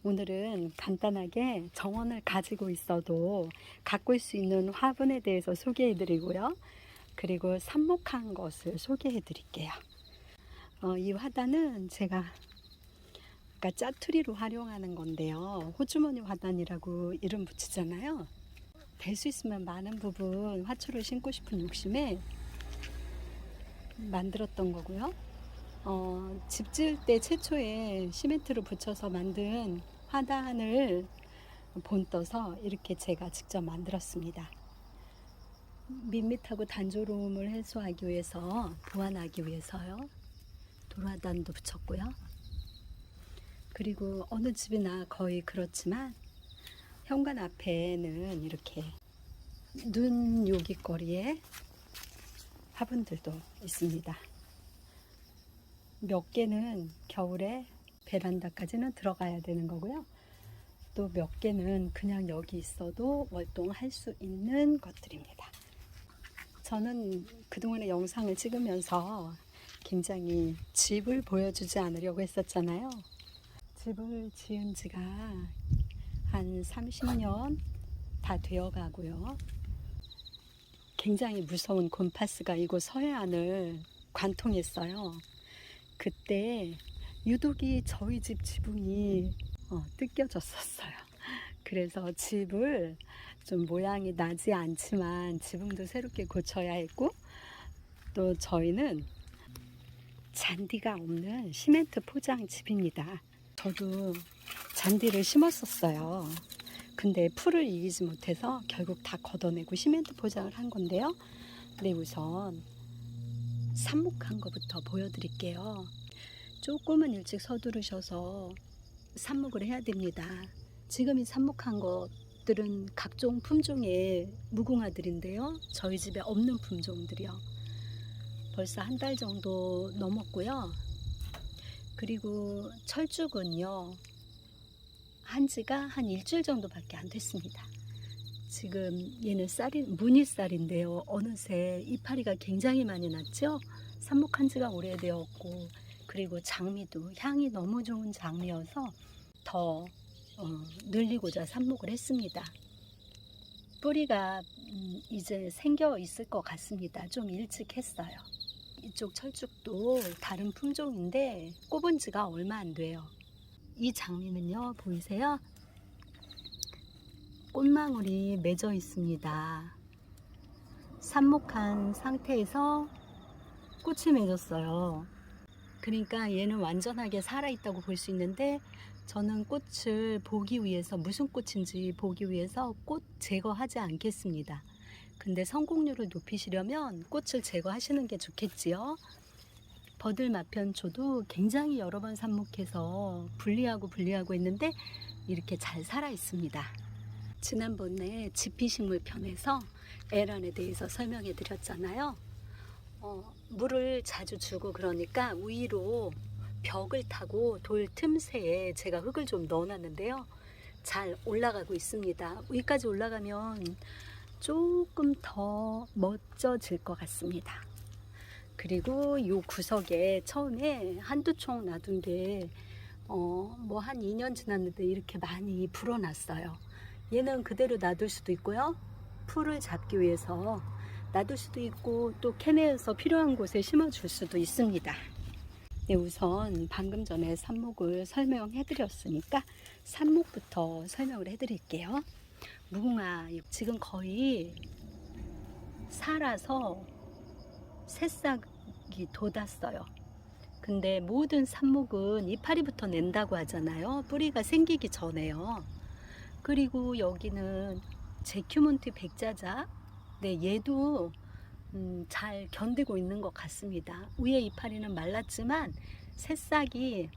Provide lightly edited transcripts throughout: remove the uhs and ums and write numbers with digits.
오늘은 간단하게 정원을 가지고 있어도 가꿀 수 있는 화분에 대해서 소개해 드리고요. 그리고 삽목한 것을 소개해 드릴게요. 이 화단은 제가 아까 짜투리로 활용하는 건데요. 호주머니 화단이라고 이름 붙이잖아요. 될 수 있으면 많은 부분 화초를 심고 싶은 욕심에 만들었던 거고요. 집 지을 때 최초에 시멘트로 붙여서 만든 화단을 본떠서 이렇게 제가 직접 만들었습니다. 밋밋하고 단조로움을 해소하기 위해서, 보완하기 위해서요. 돌화단도 붙였고요. 그리고 어느 집이나 거의 그렇지만 현관 앞에는 이렇게 눈 요깃거리에 화분들도 있습니다. 몇 개는 겨울에 베란다까지는 들어가야 되는 거고요. 또 몇 개는 그냥 여기 있어도 월동할 수 있는 것들입니다. 저는 그동안의 영상을 찍으면서 굉장히 집을 보여주지 않으려고 했었잖아요. 집을 지은 지가 한 30년 다 되어 가고요. 굉장히 무서운 곰파스가 이곳 서해안을 관통했어요. 그때 유독이 저희 집 지붕이 뜯겨졌었어요. 그래서 집을 좀 모양이 나지 않지만 지붕도 새롭게 고쳐야 했고, 또 저희는 잔디가 없는 시멘트 포장 집입니다. 저도 잔디를 심었었어요. 근데 풀을 이기지 못해서 결국 다 걷어내고 시멘트 포장을 한 건데요. 네, 우선 삽목한 것부터 보여드릴게요. 조금은 일찍 서두르셔서 삽목을 해야 됩니다. 지금 이 삽목한 것들은 각종 품종의 무궁화들인데요. 저희 집에 없는 품종들이요. 벌써 한 달 정도 넘었고요. 그리고 철쭉은요, 한 지가 한 일주일 정도밖에 안 됐습니다. 지금 얘는 무늬쌀인데요. 어느새 이파리가 굉장히 많이 났죠. 삽목한 지가 오래되었고, 그리고 장미도 향이 너무 좋은 장미여서 더 늘리고자 삽목을 했습니다. 뿌리가 이제 생겨 있을 것 같습니다. 좀 일찍 했어요. 이쪽 철쭉도 다른 품종인데 꼽은 지가 얼마 안 돼요. 이 장미는요, 보이세요? 꽃망울이 맺어 있습니다. 삽목한 상태에서 꽃이 맺었어요. 그러니까 얘는 완전하게 살아있다고 볼 수 있는데, 저는 꽃을 보기 위해서, 무슨 꽃인지 보기 위해서 꽃 제거하지 않겠습니다. 근데 성공률을 높이시려면 꽃을 제거하시는 게 좋겠지요. 버들마편초도 굉장히 여러 번 삽목해서 분리하고 했는데 이렇게 잘 살아 있습니다. 지난번에 지피식물 편에서 에란에 대해서 설명해 드렸잖아요. 물을 자주 주고 그러니까 위로 벽을 타고 돌 틈새에 제가 흙을 좀 넣어놨는데요. 잘 올라가고 있습니다. 위까지 올라가면 조금 더 멋져질 것 같습니다. 그리고 이 구석에 처음에 한두 총 놔둔 게 뭐 한 2년 지났는데 이렇게 많이 불어났어요. 얘는 그대로 놔둘 수도 있고요. 풀을 잡기 위해서 놔둘 수도 있고, 또 캔에서 필요한 곳에 심어줄 수도 있습니다. 네, 우선 방금 전에 삽목을 설명해 드렸으니까 삽목부터 설명을 해 드릴게요. 무궁화 지금 거의 살아서 새싹이 돋았어요. 근데 모든 삽목은 이파리부터 낸다고 하잖아요. 뿌리가 생기기 전에요. 그리고 여기는 제큐몬트 백자자, 네, 얘도 잘 견디고 있는 것 같습니다. 위에 이파리는 말랐지만 새싹이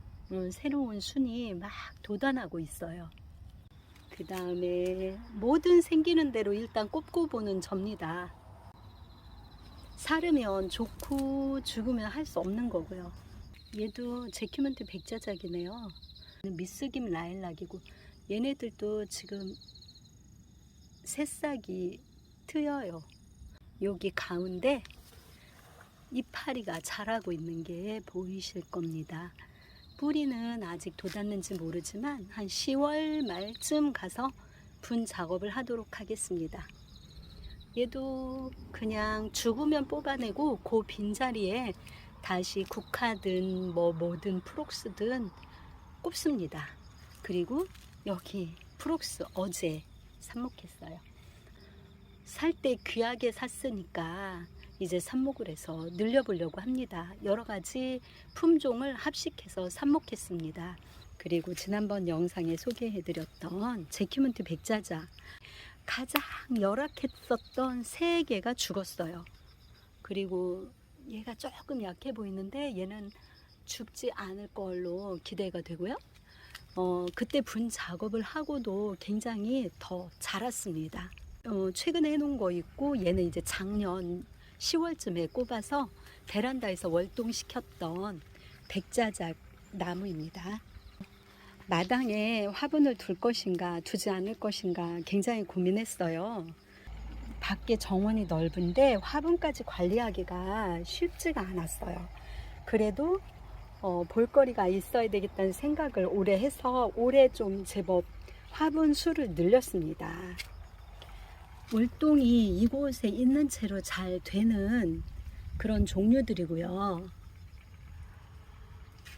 새로운 순이 막 돋아나고 있어요. 그 다음에 뭐든 생기는 대로 일단 꼽고 보는 접니다. 살으면 좋고 죽으면 할 수 없는 거고요. 얘도 제큐먼트 백자작이네요. 미스김 라일락이고, 얘네들도 지금 새싹이 트여요. 여기 가운데 이파리가 자라고 있는 게 보이실 겁니다. 뿌리는 아직 돋았는지 모르지만 한 10월 말쯤 가서 분 작업을 하도록 하겠습니다. 얘도 그냥 죽으면 뽑아내고 그 빈자리에 다시 국화든 뭐든 프록스든 꼽습니다. 그리고 여기 프록스 어제 삽목했어요. 살 때 귀하게 샀으니까 이제 삽목을 해서 늘려보려고 합니다. 여러 가지 품종을 합식해서 삽목했습니다. 그리고 지난번 영상에 소개해드렸던 제키문트 백자자, 가장 열악했었던 3개가 죽었어요. 그리고 얘가 조금 약해 보이는데 얘는 죽지 않을 걸로 기대가 되고요. 그때 분 작업을 하고도 굉장히 더 자랐습니다. 최근에 해놓은 거 있고, 얘는 이제 작년 10월쯤에 꼽아서 베란다에서 월동시켰던 백자작 나무입니다. 마당에 화분을 둘 것인가 두지 않을 것인가 굉장히 고민했어요. 밖에 정원이 넓은데 화분까지 관리하기가 쉽지가 않았어요. 그래도 볼거리가 있어야 되겠다는 생각을 올해 해서 올해 좀 제법 화분 수를 늘렸습니다. 물동이 이곳에 있는 채로 잘 되는 그런 종류들이고요.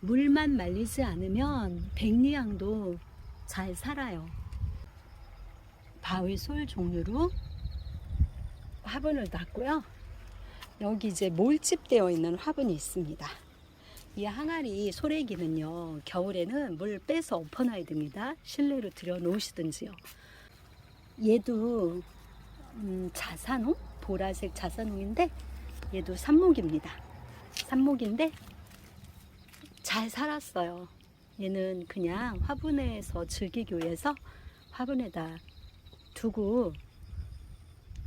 물만 말리지 않으면 백리향도 잘 살아요. 바위솔 종류로 화분을 놨고요. 여기 이제 몰집되어 있는 화분이 있습니다. 이 항아리 소래기는요, 겨울에는 물 빼서 엎어놔야 됩니다. 실내로 들여 놓으시든지요. 얘도 자산홍? 보라색 자산홍인데 얘도 삽목입니다. 삽목인데 잘 살았어요. 얘는 그냥 화분에서 즐기기 위해서 화분에다 두고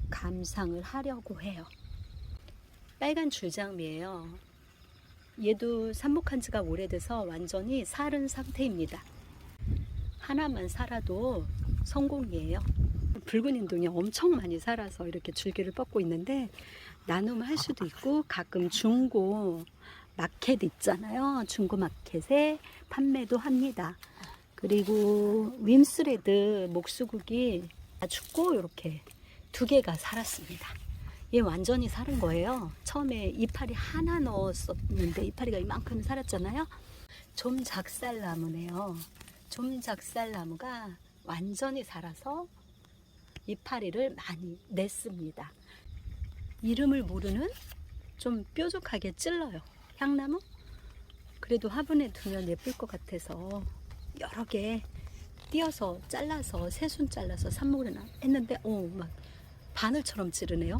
감상을 하려고 해요. 빨간 줄장미예요. 얘도 삽목한 지가 오래돼서 완전히 살은 상태입니다. 하나만 살아도 성공이에요. 붉은 인동이 엄청 많이 살아서 이렇게 줄기를 뻗고 있는데 나눔할 수도 있고, 가끔 중고 마켓 있잖아요. 중고 마켓에 판매도 합니다. 그리고 윈스레드 목수국이 다 죽고 이렇게 2개가 살았습니다. 얘 완전히 살은 거예요. 처음에 이파리 하나 넣었었는데 이파리가 이만큼 살았잖아요. 좀작살나무네요. 좀작살나무가 완전히 살아서 이파리를 많이 냈습니다. 이름을 모르는 좀 뾰족하게 찔러요. 향나무? 그래도 화분에 두면 예쁠 것 같아서 여러 개 띄어서 잘라서 새순 잘라서 삽목을 했는데 막 바늘처럼 찌르네요.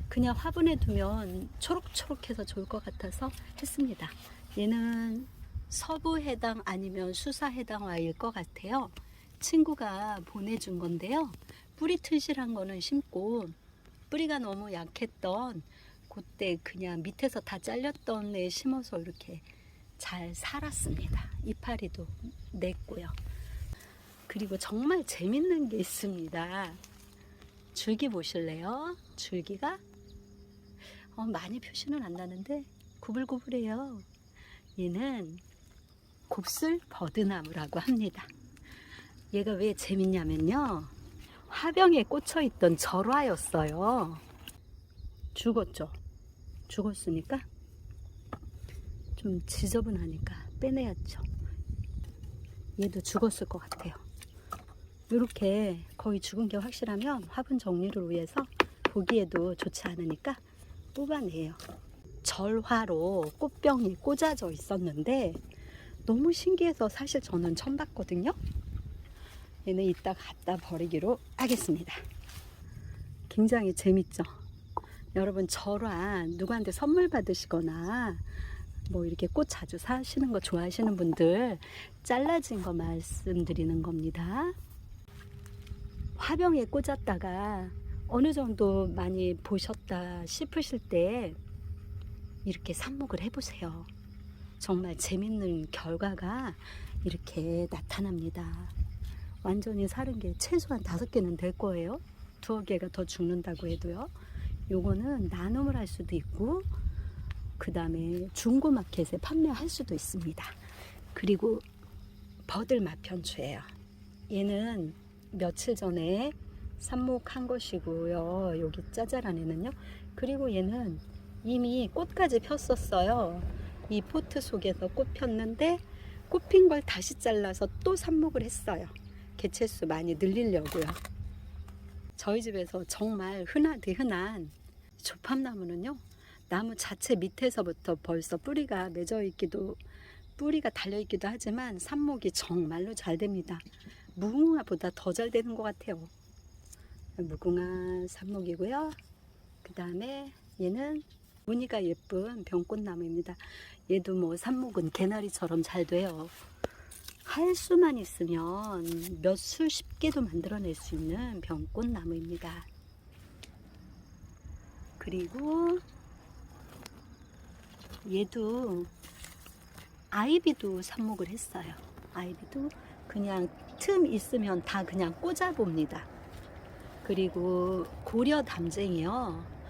그냥 화분에 두면 초록초록해서 좋을 것 같아서 했습니다. 얘는 서부 해당 아니면 수사 해당화일 것 같아요. 친구가 보내준 건데요. 뿌리 튼실한 거는 심고, 뿌리가 너무 약했던 그때 그냥 밑에서 다 잘렸던 애 심어서 이렇게 잘 살았습니다. 이파리도 냈고요. 그리고 정말 재밌는 게 있습니다. 줄기 보실래요? 줄기가 많이 표시는 안 나는데 구불구불해요. 얘는 곱슬 버드나무라고 합니다. 얘가 왜 재밌냐면요, 화병에 꽂혀 있던 절화였어요. 죽었죠. 죽었으니까 좀 지저분하니까 빼내야죠. 얘도 죽었을 것 같아요. 이렇게 거의 죽은 게 확실하면 화분 정리를 위해서 보기에도 좋지 않으니까 뽑아내요. 절화로 꽃병이 꽂아져 있었는데 너무 신기해서 사실 저는 처음 봤거든요. 얘는 이따 갖다 버리기로 하겠습니다. 굉장히 재밌죠. 여러분, 절화 누구한테 선물 받으시거나 뭐 이렇게 꽃 자주 사시는 거 좋아하시는 분들 잘라진 거 말씀드리는 겁니다. 화병에 꽂았다가 어느 정도 많이 보셨다 싶으실 때 이렇게 삽목을 해보세요. 정말 재밌는 결과가 이렇게 나타납니다. 완전히 사른 게 최소한 5개는 될 거예요. 2개가 더 죽는다고 해도요. 요거는 나눔을 할 수도 있고, 그 다음에 중고마켓에 판매할 수도 있습니다. 그리고 버들마편추예요. 얘는 며칠 전에 삽목한 것이고요. 여기 짜잘한 애는요. 그리고 얘는 이미 꽃까지 폈었어요. 이 포트 속에서 꽃 폈는데 꽃 핀 걸 다시 잘라서 또 삽목을 했어요. 개체수 많이 늘리려고요. 저희 집에서 정말 흔하디 흔한 조팝나무는요, 나무 자체 밑에서부터 벌써 뿌리가 달려있기도 하지만 삽목이 정말로 잘 됩니다. 무궁화보다 더 잘 되는 것 같아요. 무궁화 삽목이고요. 그 다음에 얘는 무늬가 예쁜 병꽃나무입니다. 얘도 뭐 삽목은 개나리처럼 잘 돼요. 할 수만 있으면 몇 수십 개도 만들어낼 수 있는 병꽃나무입니다. 그리고 얘도 아이비도 삽목을 했어요. 아이비도 그냥 틈 있으면 다 그냥 꽂아봅니다. 그리고 고려 담쟁이요,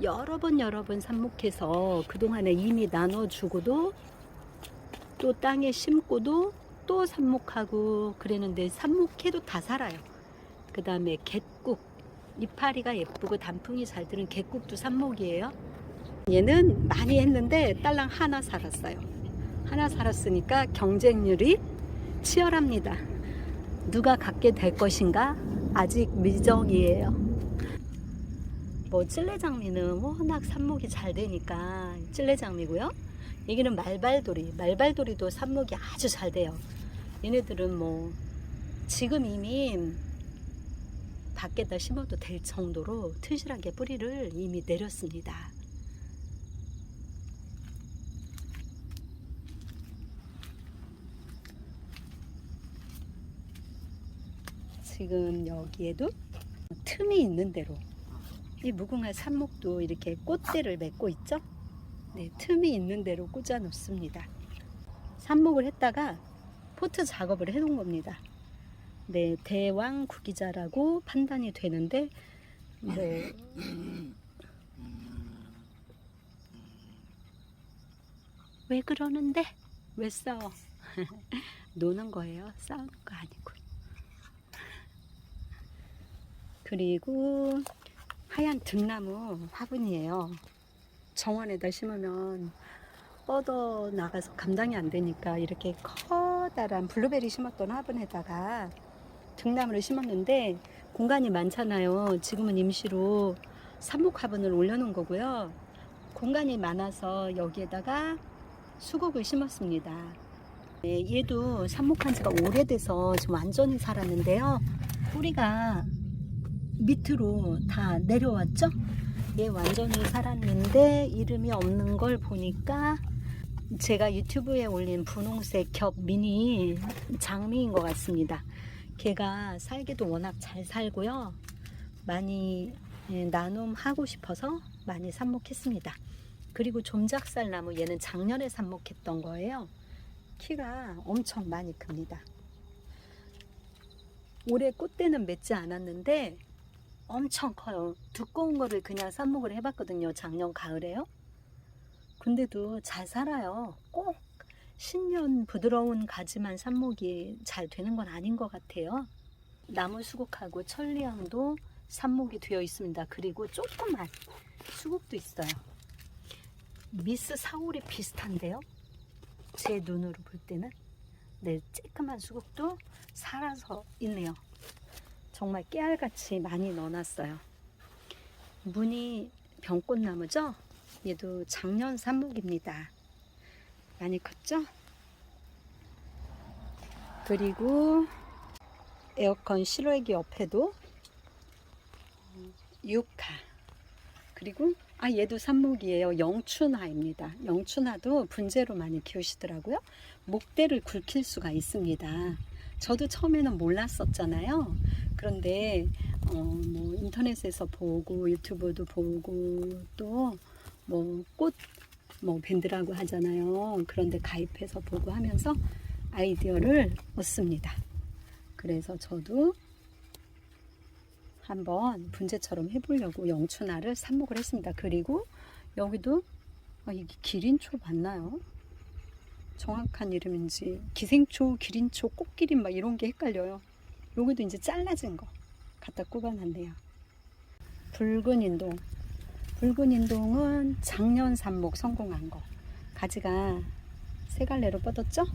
여러 번 삽목해서 그동안에 이미 나눠주고도 또 땅에 심고도 또 삽목하고 그랬는데 삽목해도 다 살아요. 그 다음에 갯국, 이파리가 예쁘고 단풍이 잘 드는 갯국도 삽목이에요. 얘는 많이 했는데 딸랑 하나 살았어요. 하나 살았으니까 경쟁률이 치열합니다. 누가 갖게 될 것인가 아직 미정이에요. 뭐 찔레장미는 워낙 삽목이 잘 되니까 찔레장미고요. 여기는 말발도리도 삽목이 아주 잘 돼요. 얘네들은 뭐 지금 이미 밖에다 심어도 될 정도로 튼실하게 뿌리를 이미 내렸습니다. 지금 여기에도 틈이 있는 대로 이 무궁화 삽목도 이렇게 꽃대를 맺고 있죠. 네, 틈이 있는 대로 꽂아 놓습니다. 삽목을 했다가 포트 작업을 해 놓은 겁니다. 네, 대왕 구기자라고 판단이 되는데 뭐 왜 그러는데? 왜 싸워? 노는 거예요. 싸우는 거 아니고. 그리고 하얀 등나무 화분이에요. 정원에다 심으면 뻗어 나가서 감당이 안 되니까 이렇게 커다란 블루베리 심었던 화분에다가 등나무를 심었는데 공간이 많잖아요. 지금은 임시로 삽목 화분을 올려놓은 거고요. 공간이 많아서 여기에다가 수국을 심었습니다. 네, 얘도 삽목한 지가 오래돼서 지금 완전히 살았는데요. 뿌리가 밑으로 다 내려왔죠? 얘 완전히 살았는데 이름이 없는 걸 보니까 제가 유튜브에 올린 분홍색 겹 미니 장미인 것 같습니다. 걔가 살기도 워낙 잘 살고요. 많이 나눔하고 싶어서 많이 삽목했습니다. 그리고 좀작살나무, 얘는 작년에 삽목했던 거예요. 키가 엄청 많이 큽니다. 올해 꽃대는 맺지 않았는데 엄청 커요. 두꺼운 거를 그냥 삽목을 해봤거든요. 작년 가을에요. 근데도 잘 살아요. 꼭 신년 부드러운 가지만 삽목이 잘 되는 건 아닌 것 같아요. 나무 수국하고 천리향도 삽목이 되어 있습니다. 그리고 조그만 수국도 있어요. 미스 사오리 비슷한데요. 제 눈으로 볼 때는. 네, 쬐끄만 수국도 살아서 있네요. 정말 깨알같이 많이 넣어놨어요. 무늬 병꽃나무죠? 얘도 작년 삽목입니다. 많이 컸죠? 그리고 에어컨 실외기 옆에도 유카, 그리고 얘도 삽목이에요. 영춘화입니다. 영춘화도 분재로 많이 키우시더라고요. 목대를 굵힐 수가 있습니다. 저도 처음에는 몰랐었잖아요. 그런데 뭐 인터넷에서 보고 유튜브도 보고 또 뭐 꽃 밴드라고 하잖아요. 그런데 가입해서 보고 하면서 아이디어를 얻습니다. 그래서 저도 한번 분재처럼 해보려고 영춘화를 삽목을 했습니다. 그리고 여기도 이게 기린초 맞나요? 정확한 이름인지 기생초, 기린초, 꽃기린 막 이런 게 헷갈려요. 여기도 이제 잘라진 거 갖다 꼽아놨네요. 붉은 인동. 붉은 인동은 작년 삽목 성공한 거. 가지가 세 갈래로 뻗었죠?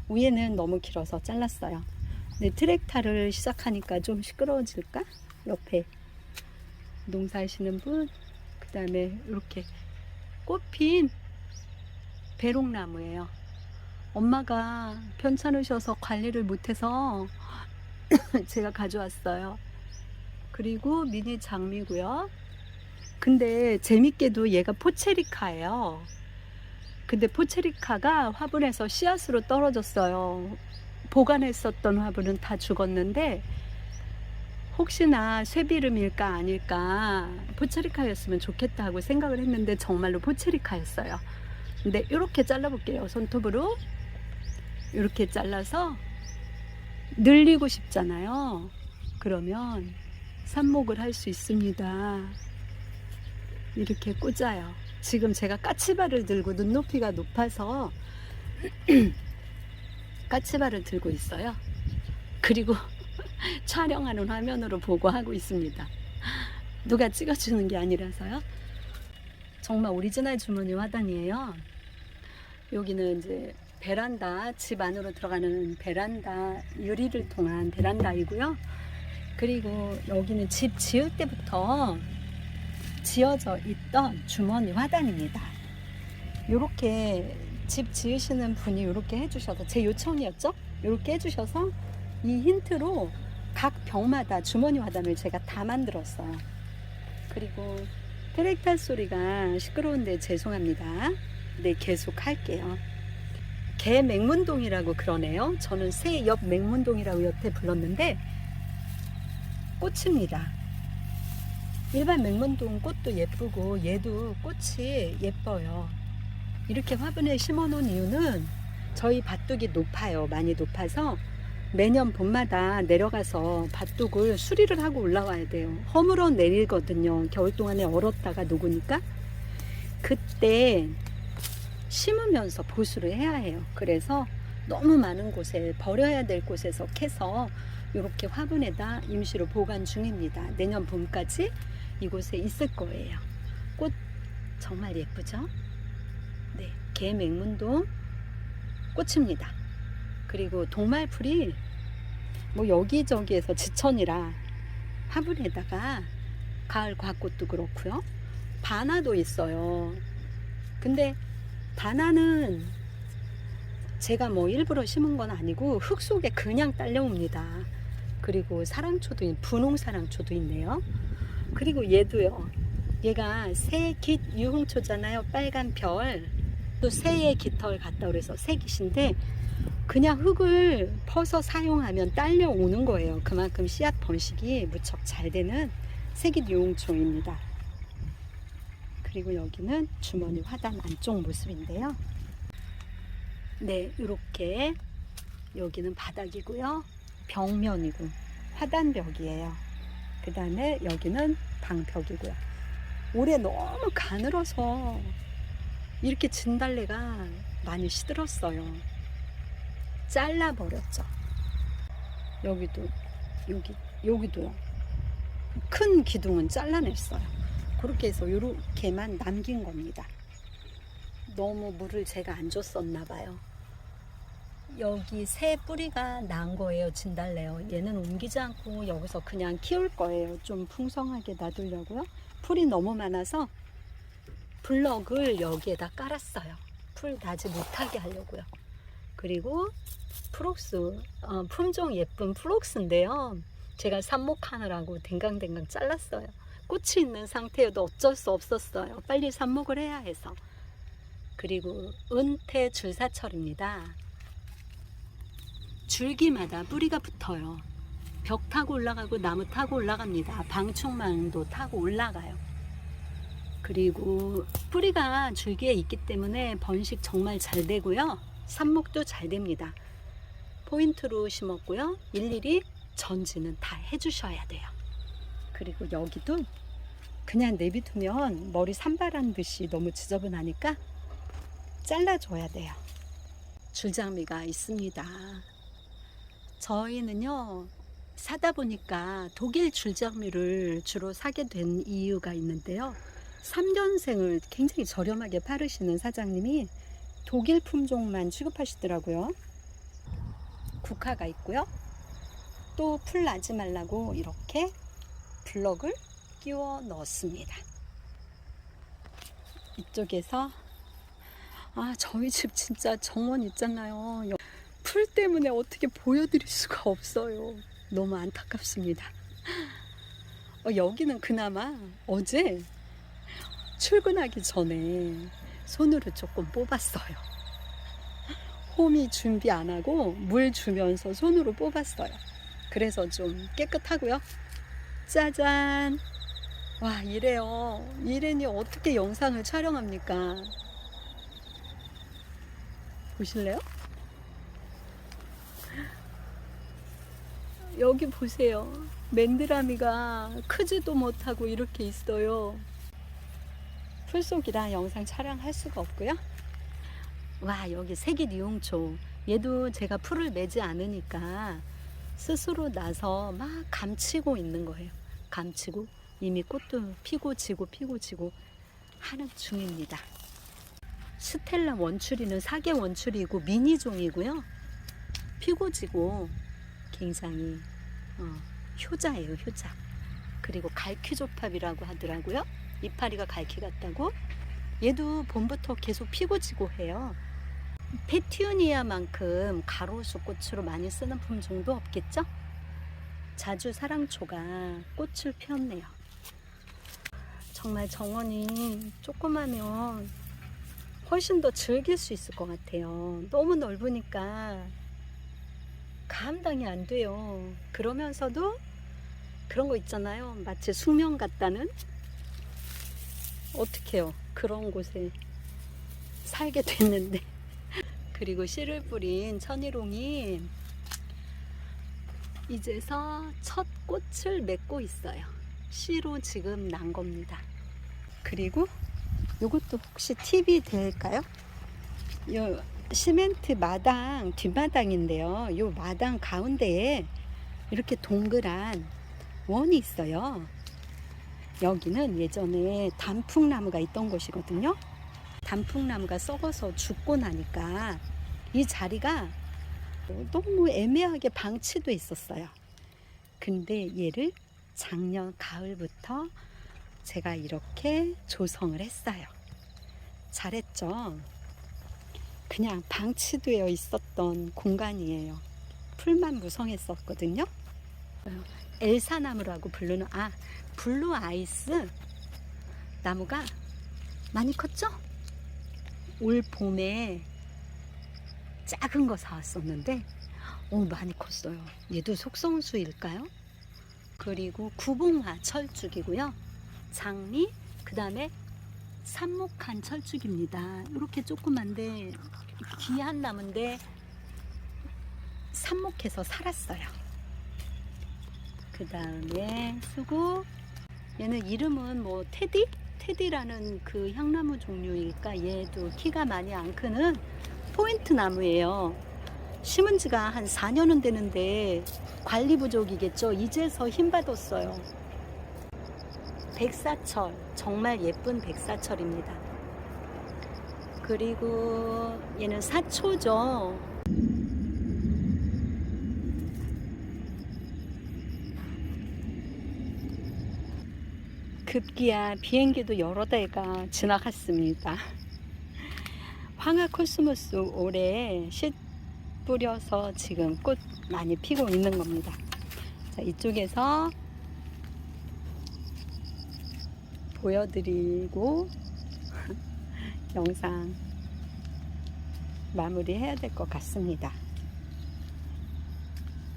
위에는 너무 길어서 잘랐어요. 근데 트랙타를 시작하니까 좀 시끄러워질까? 옆에 농사하시는 분, 그 다음에 이렇게 꽃핀 배롱나무예요. 엄마가 편찮으셔서 관리를 못해서 제가 가져왔어요. 그리고 미니 장미고요. 근데 재밌게도 얘가 포체리카예요. 근데 포체리카가 화분에서 씨앗으로 떨어졌어요. 보관했었던 화분은 다 죽었는데 혹시나 쇠비름일까 아닐까 포체리카였으면 좋겠다 하고 생각을 했는데 정말로 포체리카였어요. 근데 이렇게 잘라볼게요. 손톱으로 이렇게 잘라서 늘리고 싶잖아요. 그러면 삽목을 할 수 있습니다. 이렇게 꽂아요. 지금 제가 까치발을 들고 눈높이가 높아서 까치발을 들고 있어요. 그리고 촬영하는 화면으로 보고 하고 있습니다. 누가 찍어주는 게 아니라서요. 정말 오리지널 주머니 화단이에요. 여기는 이제 베란다, 집 안으로 들어가는 베란다, 유리를 통한 베란다이고요. 그리고 여기는 집 지을 때부터 지어져 있던 주머니 화단입니다. 이렇게 집 지으시는 분이 이렇게 해주셔서, 제 요청이었죠? 이렇게 해주셔서 이 힌트로 각 벽마다 주머니 화단을 제가 다 만들었어요. 그리고 트랙터 소리가 시끄러운데 죄송합니다. 네, 계속 할게요. 개 맹문동이라고 그러네요. 저는 새 옆 맹문동이라고 여태 불렀는데 꽃입니다. 일반 맹문동 꽃도 예쁘고 얘도 꽃이 예뻐요. 이렇게 화분에 심어 놓은 이유는 저희 밭둑이 높아요. 많이 높아서 매년 봄마다 내려가서 밭둑을 수리를 하고 올라와야 돼요. 허물어 내리거든요. 겨울 동안에 얼었다가 녹으니까. 그때 심으면서 보수를 해야 해요. 그래서 너무 많은 곳에, 버려야 될 곳에서 캐서 이렇게 화분에다 임시로 보관 중입니다. 내년 봄까지 이곳에 있을 거예요. 꽃 정말 예쁘죠? 네, 개맹문동 꽃입니다. 그리고 동말풀이 뭐 여기저기에서 지천이라 화분에다가 가을 과꽃도 그렇고요. 바나도 있어요. 근데 바나는 제가 뭐 일부러 심은 건 아니고 흙 속에 그냥 딸려옵니다. 그리고 사랑초도, 분홍 사랑초도 있네요. 그리고 얘도요. 얘가 새깃 유흥초잖아요. 빨간 별. 또 새의 깃털 같다 그래서 새깃인데 그냥 흙을 퍼서 사용하면 딸려오는 거예요. 그만큼 씨앗 번식이 무척 잘 되는 새깃 유흥초입니다. 그리고 여기는 주머니 화단 안쪽 모습인데요. 네, 이렇게 여기는 바닥이고요. 벽면이고 화단벽이에요. 그 다음에 여기는 방벽이고요. 올해 너무 가늘어서 이렇게 진달래가 많이 시들었어요. 잘라버렸죠. 여기도요. 큰 기둥은 잘라냈어요. 그렇게 해서 이렇게만 남긴 겁니다. 너무 물을 제가 안 줬었나 봐요. 여기 새 뿌리가 난 거예요. 진달래요. 얘는 옮기지 않고 여기서 그냥 키울 거예요. 좀 풍성하게 놔두려고요. 풀이 너무 많아서 블럭을 여기에다 깔았어요. 풀 나지 못하게 하려고요. 그리고 프록스, 품종 예쁜 프록스인데요. 제가 삽목하느라고 댕강댕강 잘랐어요. 꽃이 있는 상태여도 어쩔 수 없었어요. 빨리 삽목을 해야 해서. 그리고 은태 줄사철입니다. 줄기마다 뿌리가 붙어요. 벽 타고 올라가고 나무 타고 올라갑니다. 방충망도 타고 올라가요. 그리고 뿌리가 줄기에 있기 때문에 번식 정말 잘 되고요. 삽목도 잘 됩니다. 포인트로 심었고요. 일일이 전지는 다 해주셔야 돼요. 그리고 여기도 그냥 내비두면 머리 산발한 듯이 너무 지저분하니까 잘라줘야 돼요. 줄장미가 있습니다. 저희는요, 사다 보니까 독일 줄장미를 주로 사게 된 이유가 있는데요. 3년생을 굉장히 저렴하게 파르시는 사장님이 독일 품종만 취급하시더라고요. 국화가 있고요. 또 풀 나지 말라고 이렇게 블럭을 끼워 넣었습니다. 이쪽에서 저희 집 진짜 정원 있잖아요. 풀 때문에 어떻게 보여드릴 수가 없어요. 너무 안타깝습니다. 여기는 그나마 어제 출근하기 전에 손으로 조금 뽑았어요. 홈이 준비 안 하고 물 주면서 손으로 뽑았어요. 그래서 좀 깨끗하고요. 짜잔! 와, 이래요. 이래니 어떻게 영상을 촬영합니까? 보실래요? 여기 보세요. 맨드라미가 크지도 못하고 이렇게 있어요. 풀속이라 영상 촬영할 수가 없고요. 와, 여기 색일이용초. 얘도 제가 풀을 매지 않으니까 스스로 나서 막 감치고 있는 거예요. 감치고 이미 꽃도 피고 지고 하는 중입니다. 스텔라 원추리는 사계 원추리이고 미니종이고요. 피고 지고 굉장히 효자예요, 효자. 그리고 갈퀴조팝이라고 하더라고요. 이파리가 갈퀴 같다고. 얘도 봄부터 계속 피고 지고 해요. 페튜니아만큼 가로수 꽃으로 많이 쓰는 품종도 없겠죠? 자주 사랑초가 꽃을 피웠네요. 정말 정원이 조그마면 훨씬 더 즐길 수 있을 것 같아요. 너무 넓으니까 감당이 안 돼요. 그러면서도 그런 거 있잖아요. 마치 숙명 같다는. 어떡해요. 그런 곳에 살게 됐는데. 그리고 씨를 뿌린 천일홍이 이제서 첫 꽃을 맺고 있어요. 씨로 지금 난 겁니다. 그리고 이것도 혹시 팁이 될까요? 요 시멘트 마당 뒷마당인데요. 요 마당 가운데에 이렇게 동그란 원이 있어요. 여기는 예전에 단풍나무가 있던 곳이거든요. 단풍나무가 썩어서 죽고 나니까 이 자리가 너무 애매하게 방치돼 있었어요. 근데 얘를 작년 가을부터 제가 이렇게 조성을 했어요. 잘했죠? 그냥 방치되어 있었던 공간이에요. 풀만 무성했었거든요. 엘사나무라고 부르는 블루 아이스 나무가 많이 컸죠? 올 봄에 작은 거 사왔었는데 많이 컸어요. 얘도 속성수일까요? 그리고 구봉화 철쭉이고요. 장미, 그 다음에 삽목한 철쭉입니다. 이렇게 조그만데 귀한 나무인데 삽목해서 살았어요. 그 다음에 수국, 얘는 이름은 뭐 테디라는 그 향나무 종류이니까 얘도 키가 많이 안 크는 포인트 나무예요. 심은 지가 한 4년은 되는데 관리 부족이겠죠. 이제서 힘 받았어요. 백사철, 정말 예쁜 백사철입니다. 그리고 얘는 사초죠. 급기야 비행기도 여러 대가 지나갔습니다. 황화 코스모스 올해 씨 뿌려서 지금 꽃 많이 피고 있는 겁니다. 자, 이쪽에서 보여드리고 영상 마무리해야 될 것 같습니다.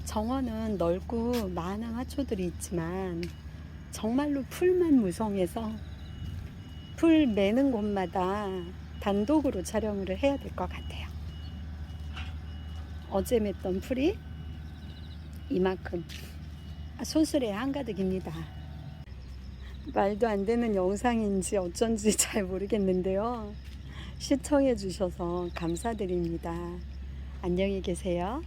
정원은 넓고 많은 화초들이 있지만 정말로 풀만 무성해서 풀 매는 곳마다 단독으로 촬영을 해야 될 것 같아요. 어제 맸던 풀이 이만큼 손수레 한가득입니다. 말도 안 되는 영상인지 어쩐지 잘 모르겠는데요. 시청해 주셔서 감사드립니다. 안녕히 계세요.